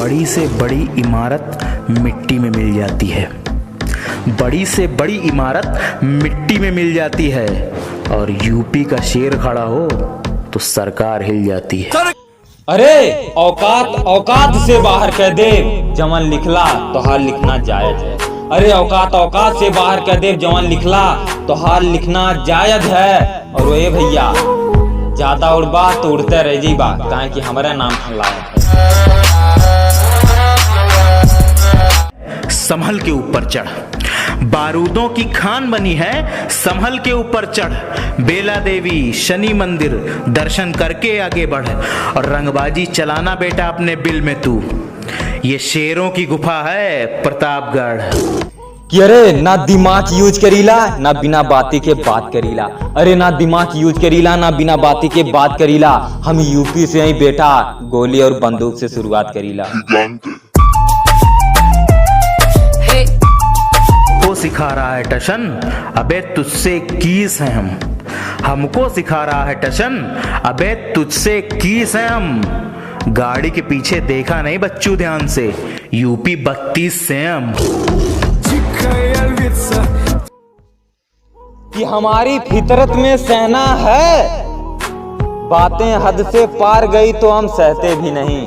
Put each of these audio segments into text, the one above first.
बड़ी से बड़ी इमारत मिट्टी में मिल जाती है, बड़ी से बड़ी इमारत मिट्टी में मिल जाती है, और यूपी का शेर खड़ा हो तो सरकार हिल जाती है। अरे औकात औकात से बाहर कह दे, जवान लिखला तो हाल लिखना जायज है। अरे औकात औकात से बाहर कह दे, जवान लिखला तो हाल लिखना जायज है। और वो भैया ज्यादा उड़बा तो उड़ते रह जाइबा, काहे कि हमारा नाम लायक है। संभल के ऊपर चढ़, बारूदों की खान बनी है, संभल के ऊपर चढ़। बेला देवी, शनि मंदिर दर्शन करके आगे बढ़, और रंगबाजी चलाना बेटा अपने बिल में तू। ये शेरों की गुफा है प्रतापगढ़। कि अरे ना दिमाग यूज करीला ना बिना बाती के बात करीला। अरे ना दिमाग यूज करीला ना बिना बाती के बात करीला। हम यूपी से ही बेटा, गोली और बंदूक से शुरुआत करीला। वो सिखा रहा है टशन, अबे तुझसे कीस हैं हम। हमको सिखा रहा है टशन, अबे तुझसे कीस हैं हम। गाड़ी के पीछे देखा नहीं बच्चू ध्यान से, यूपी 32 से हम। कि हमारी फितरत में सहना है, बातें हद से पार गई तो हम सहते भी नहीं।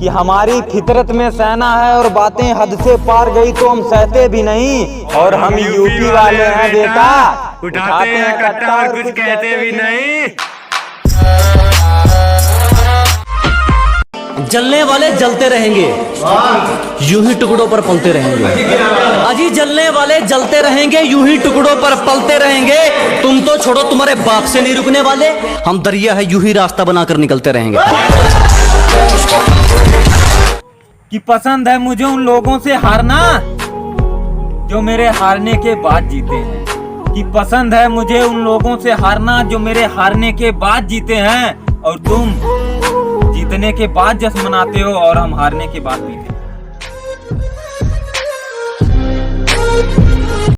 कि हमारी फितरत में सहना है और बातें हद से पार गई तो हम सहते भी नहीं। और हम यूपी वाले हैं बेटा, उठाते हैं कट्टा और कुछ कहते भी नहीं। जलने वाले जलते रहेंगे, यूं ही टुकड़ों पर पलते रहेंगे। अजी जलने वाले जलते रहेंगे, यूं ही टुकड़ों पर पलते रहेंगे। तुम तो छोड़ो, तुम्हारे बाप से नहीं रुकने वाले। हम दरिया है, यूं ही रास्ता बनाकर निकलते रहेंगे। कि पसंद है मुझे उन लोगों से हारना जो मेरे हारने के बाद जीते हैं। कि पसंद है मुझे उन लोगों से हारना जो मेरे हारने के बाद जीते हैं। और तुम जीतने के बाद जश्न मनाते हो और हम हारने के बाद पीते हैं।